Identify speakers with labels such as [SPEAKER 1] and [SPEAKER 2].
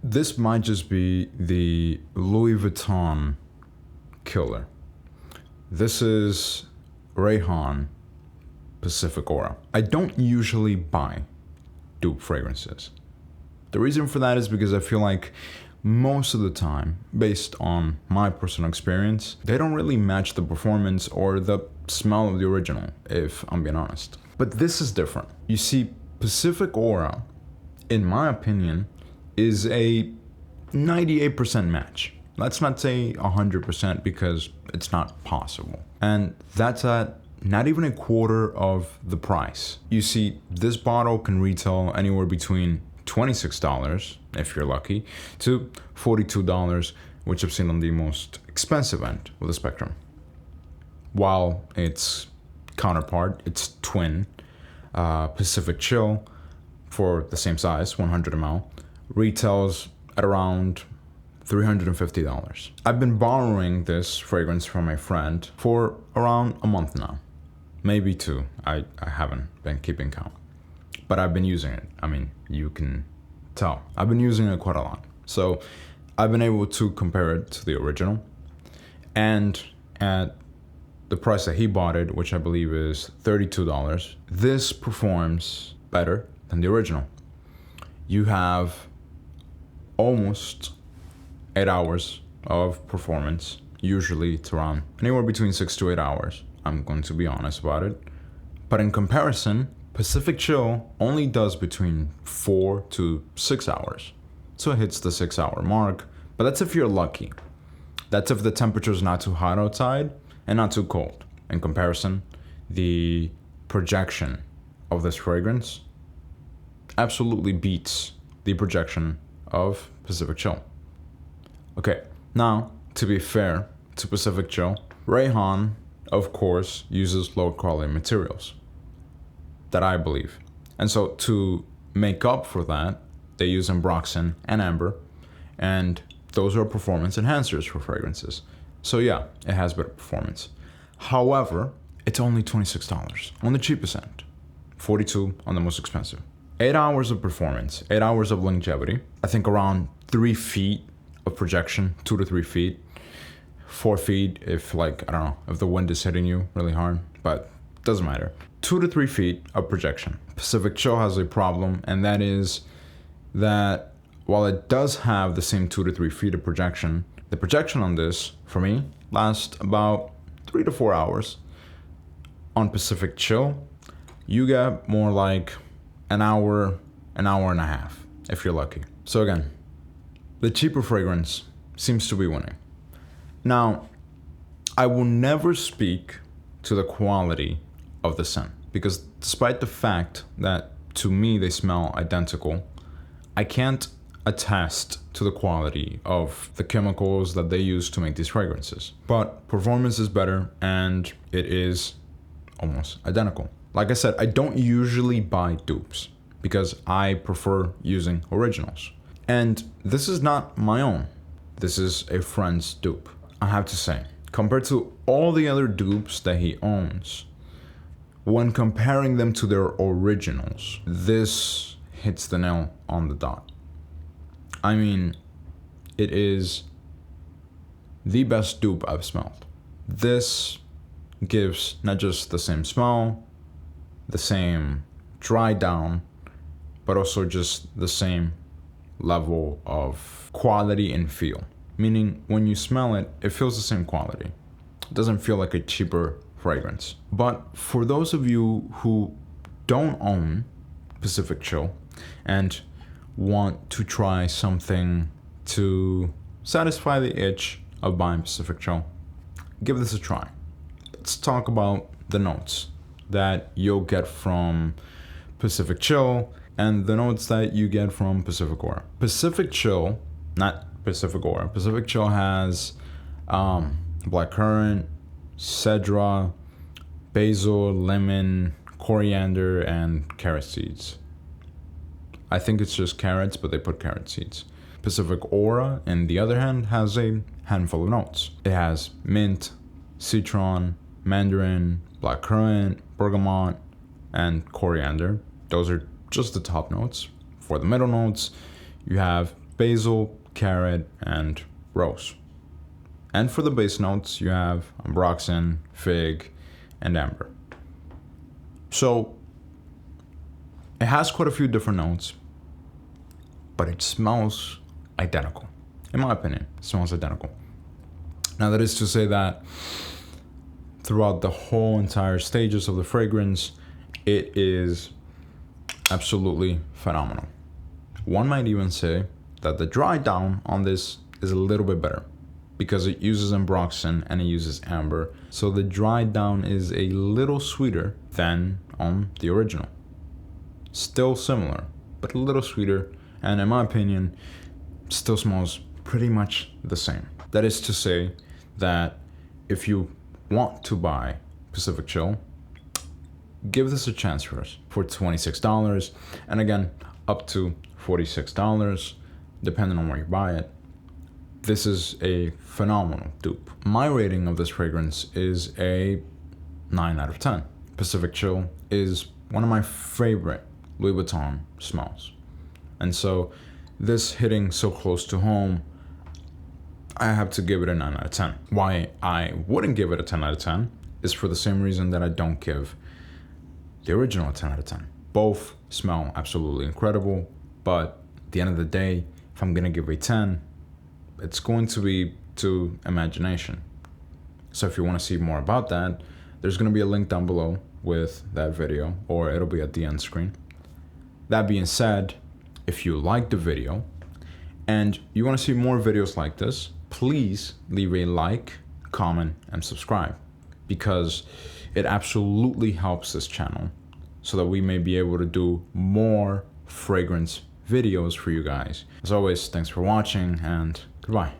[SPEAKER 1] This might just be the Louis Vuitton killer. This is Rayhaan Pacific Aura. I don't usually buy dupe fragrances. The reason for that is because I feel like most of the time, based on my personal experience, they don't really match the performance or the smell of the original, if I'm being honest. But this is different. You see, Pacific Aura, in my opinion, is a 98% match. Let's not say 100% because it's not possible. And that's at not even a quarter of the price. You see, this bottle can retail anywhere between $26, if you're lucky, to $42, which I've seen on the most expensive end of the spectrum. While its counterpart, its twin, Pacific Chill, for the same size, 100 ml, retails at around $350. I've been borrowing this fragrance from a friend for around a month now. Maybe two. I haven't been keeping count. But I've been using it. I mean, you can tell. I've been using it quite a lot. So I've been able to compare it to the original. And at the price that he bought it, which I believe is $32, this performs better than the original. You have almost 8 hours of performance. Usually it's around anywhere between 6 to 8 hours. I'm going to be honest about it. But in comparison, Pacific Chill only does between 4 to 6 hours. So it hits the 6-hour mark, but that's if you're lucky. That's if the temperature is not too hot outside and not too cold. In comparison, the projection of this fragrance absolutely beats the projection of Pacific Chill. Okay, now, to be fair to Pacific Chill, Rayhaan, of course, uses low quality materials. That I believe. And so to make up for that, they use ambroxan and amber, and those are performance enhancers for fragrances. So yeah, it has better performance. However, it's only $26 on the cheapest end, $42 on the most expensive. 8 hours of performance, 8 hours of longevity. I think around 3 feet of projection, 2 to 3 feet, 4 feet if if the wind is hitting you really hard, but doesn't matter. 2 to 3 feet of projection. Pacific Chill has a problem, and that is that while it does have the same 2 to 3 feet of projection, the projection on this, for me, lasts about 3 to 4 hours. On Pacific Chill, you get more like an hour and a half, if you're lucky. So again, the cheaper fragrance seems to be winning. Now, I will never speak to the quality of the scent, because despite the fact that to me they smell identical, I can't attest to the quality of the chemicals that they use to make these fragrances. But performance is better and it is almost identical. Like I said, I don't usually buy dupes because I prefer using originals. And this is not my own. This is a friend's dupe. I have to say, compared to all the other dupes that he owns, when comparing them to their originals, this hits the nail on the dot. I mean, it is the best dupe I've smelled. This gives not just the same smell, the same dry down, but also just the same level of quality and feel. Meaning when you smell it, it feels the same quality. It doesn't feel like a cheaper fragrance. But for those of you who don't own Pacific Chill and want to try something to satisfy the itch of buying Pacific Chill, give this a try. Let's talk about the notes that you'll get from Pacific Chill and the notes that you get from Pacific Aura. Pacific Chill, not Pacific Aura. Pacific Chill has blackcurrant, cedra, basil, lemon, coriander, and carrot seeds. I think it's just carrots, but they put carrot seeds. Pacific Aura, on the other hand, has a handful of notes. It has mint, citron, mandarin, blackcurrant, bergamot, and coriander. Those are just the top notes. For the middle notes, you have basil, carrot, and rose. And for the base notes, you have ambroxan, fig, and amber. So it has quite a few different notes, but it smells identical. In my opinion, it smells identical. Now that is to say that throughout the whole entire stages of the fragrance, it is absolutely phenomenal. One might even say that the dry down on this is a little bit better because it uses ambroxan and it uses amber. So the dry down is a little sweeter than on the original. Still similar, but a little sweeter. And in my opinion, still smells pretty much the same. That is to say that if you want to buy Pacific Chill, give this a chance first for $26, and again, up to $46, depending on where you buy it. This is a phenomenal dupe. My rating of this fragrance is a 9 out of 10. Pacific Chill is one of my favorite Louis Vuitton smells. And so this hitting so close to home, I have to give it a 9 out of 10. Why I wouldn't give it a 10 out of 10 is for the same reason that I don't give the original a 10 out of 10. Both smell absolutely incredible, but at the end of the day, if I'm gonna give a 10, it's going to be to imagination. So if you wanna see more about that, there's gonna be a link down below with that video, or it'll be at the end screen. That being said, if you liked the video and you wanna see more videos like this, please leave a like, comment, and subscribe, because it absolutely helps this channel so that we may be able to do more fragrance videos for you guys. As always, thanks for watching and goodbye.